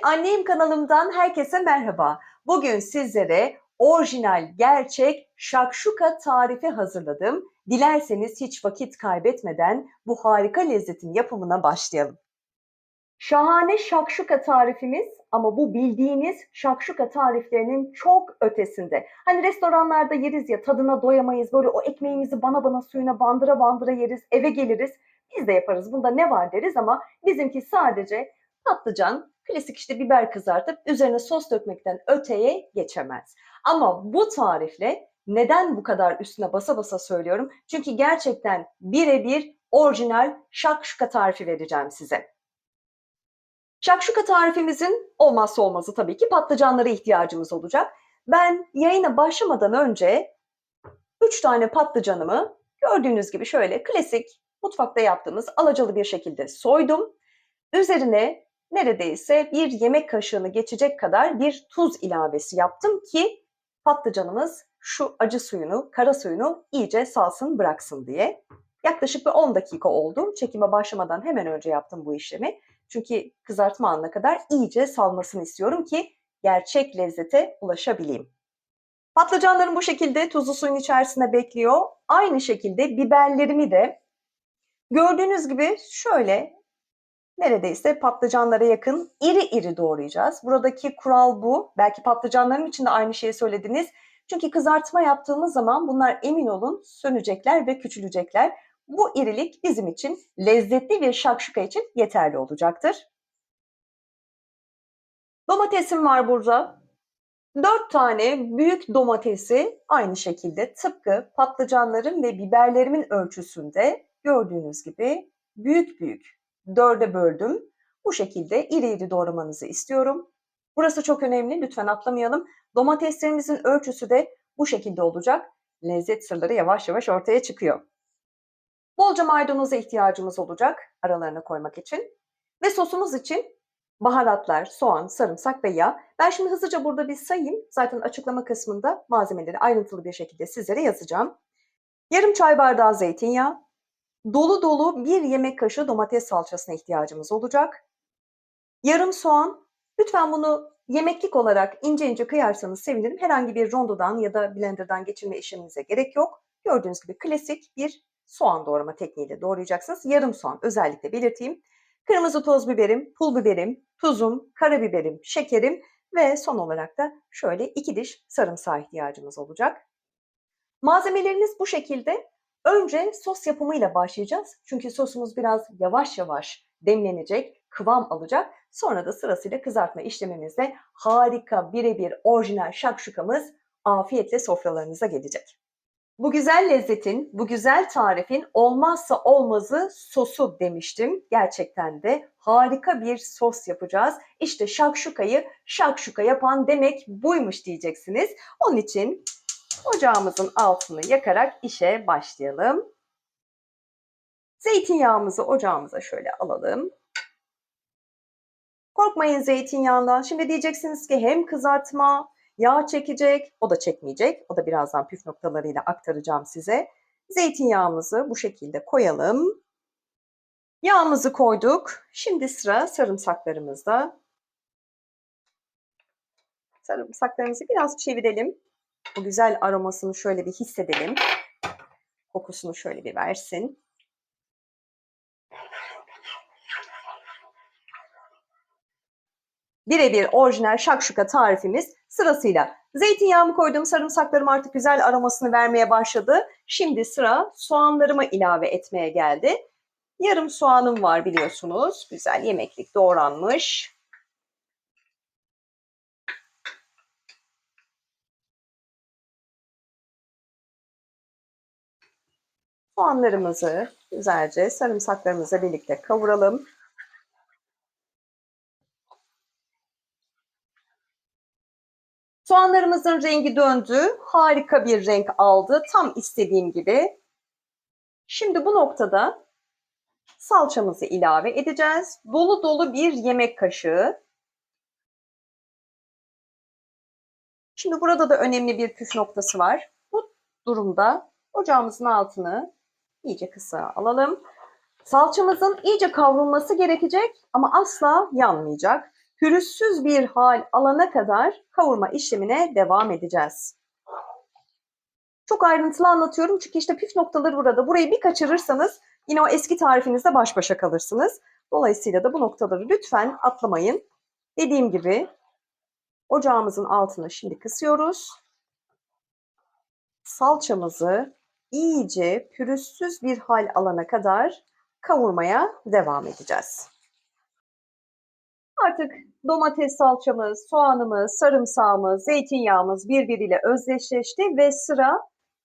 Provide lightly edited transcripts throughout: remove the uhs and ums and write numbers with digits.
Annem kanalımdan herkese merhaba. Bugün sizlere orijinal, gerçek şakşuka tarifi hazırladım. Dilerseniz hiç vakit kaybetmeden bu harika lezzetin yapımına başlayalım. Şahane şakşuka tarifimiz ama bu bildiğiniz şakşuka tariflerinin çok ötesinde. Hani restoranlarda yeriz ya, tadına doyamayız, böyle o ekmeğimizi bana bana suyuna bandıra bandıra yeriz, eve geliriz. Biz de yaparız, bunda ne var deriz ama bizimki sadece patlıcan, klasik işte biber kızartıp üzerine sos dökmekten öteye geçemez. Ama bu tarifle neden bu kadar üstüne basa basa söylüyorum? Çünkü gerçekten birebir orijinal şakşuka tarifi vereceğim size. Şakşuka tarifimizin olmazsa olmazı tabii ki patlıcanlara ihtiyacımız olacak. Ben yayına başlamadan önce 3 tane patlıcanımı gördüğünüz gibi şöyle klasik mutfakta yaptığımız alacalı bir şekilde soydum. Üzerine neredeyse bir yemek kaşığını geçecek kadar bir tuz ilavesi yaptım ki patlıcanımız şu acı suyunu, kara suyunu iyice salsın, bıraksın diye. Yaklaşık bir 10 dakika oldu. Çekime başlamadan hemen önce yaptım bu işlemi. Çünkü kızartma anına kadar iyice salmasını istiyorum ki gerçek lezzete ulaşabileyim. Patlıcanlarım bu şekilde tuzlu suyun içerisinde bekliyor. Aynı şekilde biberlerimi de gördüğünüz gibi şöyle neredeyse patlıcanlara yakın iri iri doğrayacağız. Buradaki kural bu. Belki patlıcanların için de aynı şeyi söylediniz. Çünkü kızartma yaptığımız zaman bunlar emin olun sönecekler ve küçülecekler. Bu irilik bizim için lezzetli bir şakşuka için yeterli olacaktır. Domatesim var burada. 4 tane büyük domatesi aynı şekilde tıpkı patlıcanların ve biberlerimin ölçüsünde gördüğünüz gibi büyük büyük 4'e böldüm. Bu şekilde iri iri doğramanızı istiyorum. Burası çok önemli, lütfen atlamayalım. Domateslerimizin ölçüsü de bu şekilde olacak. Lezzet sırları yavaş yavaş ortaya çıkıyor. Bolca maydanoza ihtiyacımız olacak aralarına koymak için. Ve sosumuz için baharatlar, soğan, sarımsak ve yağ. Ben şimdi hızlıca burada bir sayayım. Zaten açıklama kısmında malzemeleri ayrıntılı bir şekilde sizlere yazacağım. Yarım çay bardağı zeytinyağı, dolu dolu bir yemek kaşığı domates salçasına ihtiyacımız olacak. Yarım soğan, lütfen bunu yemeklik olarak ince ince kıyarsanız sevinirim. Herhangi bir rondodan ya da blenderdan geçirme işleminize gerek yok. Gördüğünüz gibi klasik bir soğan doğrama tekniğiyle doğrayacaksınız. Yarım soğan özellikle belirteyim. Kırmızı toz biberim, pul biberim, tuzum, karabiberim, şekerim ve son olarak da şöyle 2 diş sarımsağa ihtiyacımız olacak. Malzemeleriniz bu şekilde. Önce sos yapımıyla başlayacağız. Çünkü sosumuz biraz yavaş yavaş demlenecek, kıvam alacak. Sonra da sırasıyla kızartma işlemimizde harika birebir orijinal şakşukamız afiyetle sofralarınıza gelecek. Bu güzel lezzetin, bu güzel tarifin olmazsa olmazı sosu demiştim. Gerçekten de harika bir sos yapacağız. İşte şakşukayı şakşuka yapan demek buymuş diyeceksiniz. Onun için ocağımızın altını yakarak işe başlayalım. Zeytinyağımızı ocağımıza şöyle alalım. Korkmayın zeytinyağından. Şimdi diyeceksiniz ki hem kızartma, yağ çekecek, o da çekmeyecek. O da birazdan püf noktalarıyla aktaracağım size. Zeytinyağımızı bu şekilde koyalım. Yağımızı koyduk. Şimdi sıra sarımsaklarımızda. Sarımsaklarımızı biraz çevirelim. Bu güzel aromasını şöyle bir hissedelim. Kokusunu şöyle bir versin. Birebir orijinal şakşuka tarifimiz sırasıyla. Zeytinyağımı koydum, sarımsaklarım artık güzel aromasını vermeye başladı. Şimdi sıra soğanlarımı ilave etmeye geldi. Yarım soğanım var biliyorsunuz. Güzel yemeklik doğranmış. Soğanlarımızı güzelce sarımsaklarımızla birlikte kavuralım. Soğanlarımızın rengi döndü. Harika bir renk aldı. Tam istediğim gibi. Şimdi bu noktada salçamızı ilave edeceğiz. Dolu dolu bir yemek kaşığı. Şimdi burada da önemli bir püf noktası var. Bu durumda ocağımızın altını iyice kısa alalım. Salçamızın iyice kavrulması gerekecek ama asla yanmayacak. pürüzsüz bir hal alana kadar kavurma işlemine devam edeceğiz. Çok ayrıntılı anlatıyorum çünkü işte püf noktaları burada. Burayı bir kaçırırsanız yine o eski tarifinizde baş başa kalırsınız. Dolayısıyla da bu noktaları lütfen atlamayın. Dediğim gibi ocağımızın altını şimdi kısıyoruz. Salçamızı iyice pürüzsüz bir hal alana kadar kavurmaya devam edeceğiz. Artık domates salçamız, soğanımız, sarımsağımız, zeytinyağımız birbiriyle özdeşleşti ve sıra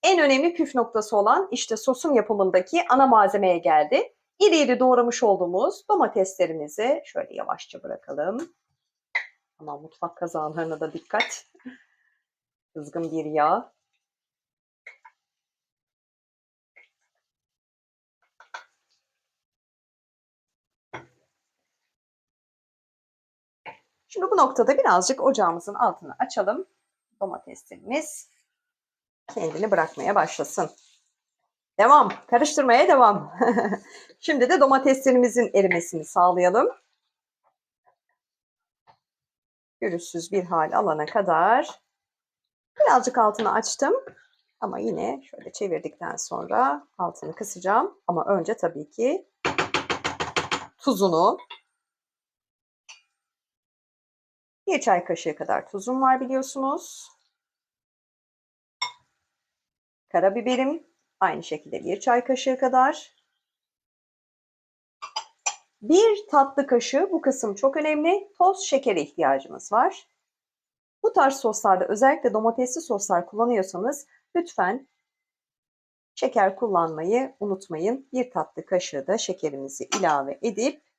en önemli püf noktası olan işte sosun yapımındaki ana malzemeye geldi. İri iri doğramış olduğumuz domateslerimizi şöyle yavaşça bırakalım. Ama mutfak kazanlarına da dikkat. Kızgın bir yağ. Şimdi bu noktada birazcık ocağımızın altını açalım. Domateslerimiz kendini bırakmaya başlasın. Devam. Karıştırmaya devam. Şimdi de domateslerimizin erimesini sağlayalım. Pürüzsüz bir hal alana kadar birazcık altını açtım. Ama yine şöyle çevirdikten sonra altını kısacağım. Ama önce tabii ki tuzunu. 1 çay kaşığı kadar tuzum var biliyorsunuz. Karabiberim aynı şekilde 1 çay kaşığı kadar. 1 tatlı kaşığı, bu kısım çok önemli, toz şekere ihtiyacımız var. Bu tarz soslarda özellikle domatesli soslar kullanıyorsanız lütfen şeker kullanmayı unutmayın. 1 tatlı kaşığı da şekerimizi ilave edip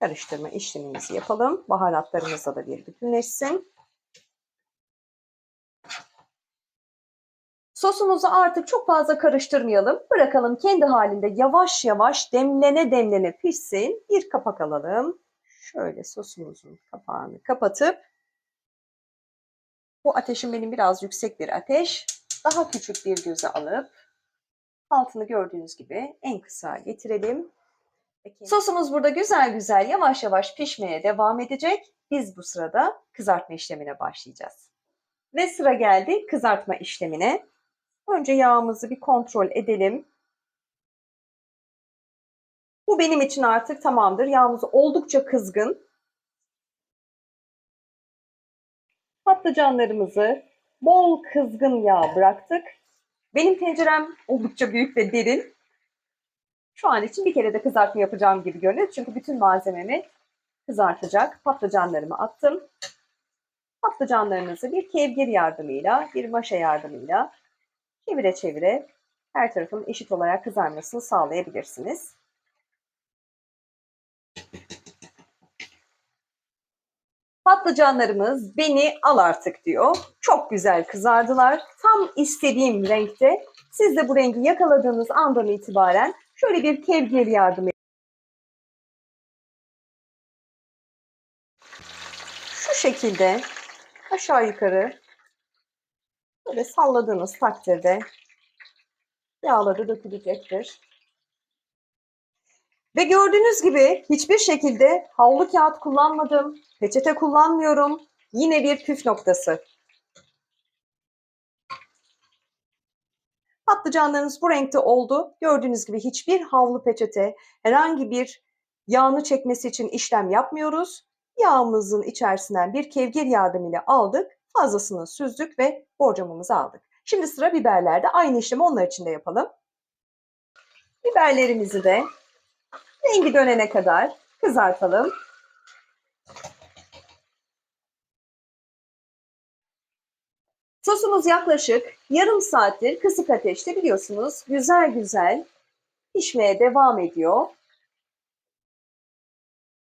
karıştırma işlemimizi yapalım. Baharatlarımızla da bir bütünleşsin. Sosumuzu artık çok fazla karıştırmayalım. Bırakalım kendi halinde yavaş yavaş demlene demlene pişsin. Bir kapak alalım. Şöyle sosumuzun kapağını kapatıp, bu ateşim benim biraz yüksek bir ateş. Daha küçük bir göze alıp altını gördüğünüz gibi en kısa getirelim. Sosumuz burada güzel güzel yavaş yavaş pişmeye devam edecek. Biz bu sırada kızartma işlemine başlayacağız. Ve sıra geldi kızartma işlemine. Önce yağımızı bir kontrol edelim. Bu benim için artık tamamdır. Yağımız oldukça kızgın. Patlıcanlarımızı bol kızgın yağ bıraktık. Benim tencerem oldukça büyük ve derin. Şu an için bir kere de kızartma yapacağım gibi görünüyor. Çünkü bütün malzememi kızartacak patlıcanlarımı attım. Patlıcanlarınızı bir kevgir yardımıyla, bir maşa yardımıyla çevire çevire her tarafın eşit olarak kızarmasını sağlayabilirsiniz. Patlıcanlarımız beni al artık diyor. Çok güzel kızardılar. Tam istediğim renkte. Siz de bu rengi yakaladığınız andan itibaren şöyle bir kevgir yardımıyla şu şekilde aşağı yukarı böyle salladığınız takdirde yağları dökülecektir. Ve gördüğünüz gibi hiçbir şekilde havlu kağıt kullanmadım, peçete kullanmıyorum. Yine bir püf noktası. Patlıcanlarımız bu renkte oldu. Gördüğünüz gibi hiçbir havlu peçete, herhangi bir yağını çekmesi için işlem yapmıyoruz. Yağımızın içerisinden bir kevgir yardımıyla aldık, fazlasını süzdük ve borcamımızı aldık. Şimdi sıra biberlerde. Aynı işlemi onlar için de yapalım. Biberlerimizi de rengi dönene kadar kızartalım. Sosumuz yaklaşık yarım saattir kısık ateşte biliyorsunuz güzel güzel pişmeye devam ediyor.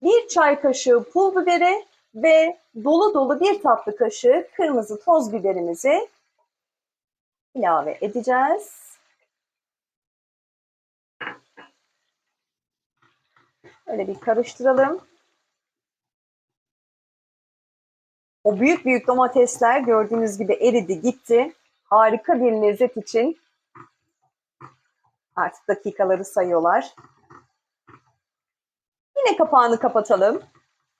1 çay kaşığı pul biberi ve dolu dolu 1 tatlı kaşığı kırmızı toz biberimizi ilave edeceğiz. Öyle bir karıştıralım. O büyük büyük domatesler gördüğünüz gibi eridi gitti. Harika bir lezzet için artık dakikaları sayıyorlar. Yine kapağını kapatalım.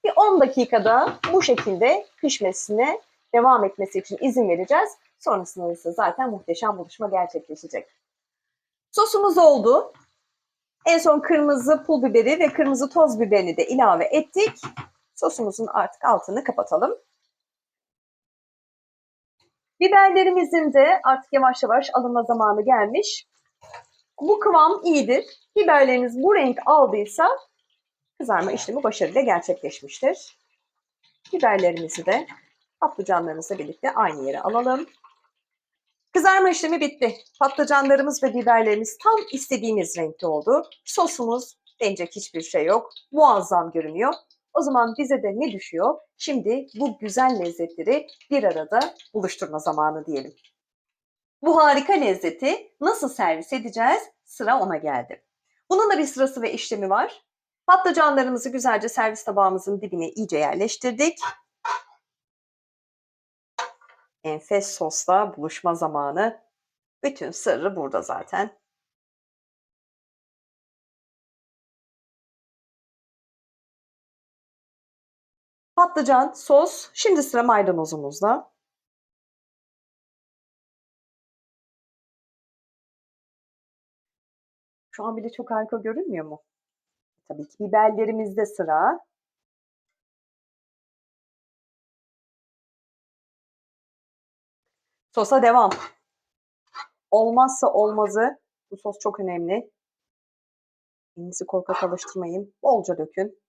Bir 10 dakikada bu şekilde pişmesine devam etmesi için izin vereceğiz. Sonrasında ise zaten muhteşem buluşma gerçekleşecek. Sosumuz oldu. En son kırmızı pul biberi ve kırmızı toz biberini de ilave ettik. Sosumuzun artık altını kapatalım. Biberlerimizin de artık yavaş yavaş alınma zamanı gelmiş. Bu kıvam iyidir. Biberlerimiz bu renk aldıysa kızarma işlemi başarıyla gerçekleşmiştir. Biberlerimizi de patlıcanlarımızla birlikte aynı yere alalım. Kızarma işlemi bitti. Patlıcanlarımız ve biberlerimiz tam istediğimiz renkte oldu. Sosumuz denecek hiçbir şey yok. Muazzam görünüyor. O zaman bize de ne düşüyor? Şimdi bu güzel lezzetleri bir arada buluşturma zamanı diyelim. Bu harika lezzeti nasıl servis edeceğiz? Sıra ona geldi. Bunun da bir sırası ve işlemi var. Patlıcanlarımızı güzelce servis tabağımızın dibine iyice yerleştirdik. Enfes sosla buluşma zamanı. Bütün sırrı burada zaten. Patlıcan, sos, şimdi sıra maydanozumuzda. Şu an bile çok harika görünmüyor mu? Tabii ki biberlerimizde sıra. Sosa devam. Olmazsa olmazı, bu sos çok önemli. Elinizi korkak alıştırmayın. Bolca dökün.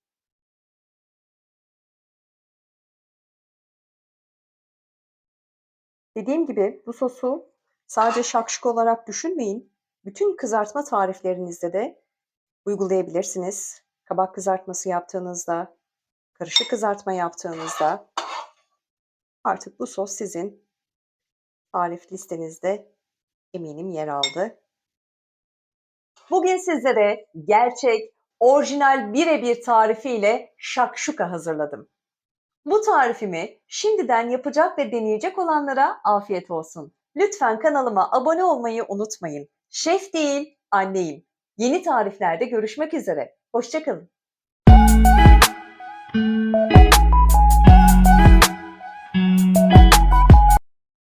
Dediğim gibi bu sosu sadece şakşuka olarak düşünmeyin. Bütün kızartma tariflerinizde de uygulayabilirsiniz. Kabak kızartması yaptığınızda, karışık kızartma yaptığınızda artık bu sos sizin tarif listenizde eminim yer aldı. Bugün sizlere gerçek, orijinal birebir tarifiyle şakşuka hazırladım. Bu tarifimi şimdiden yapacak ve deneyecek olanlara afiyet olsun. Lütfen kanalıma abone olmayı unutmayın. Şef değil, anneyim. Yeni tariflerde görüşmek üzere. Hoşça kalın.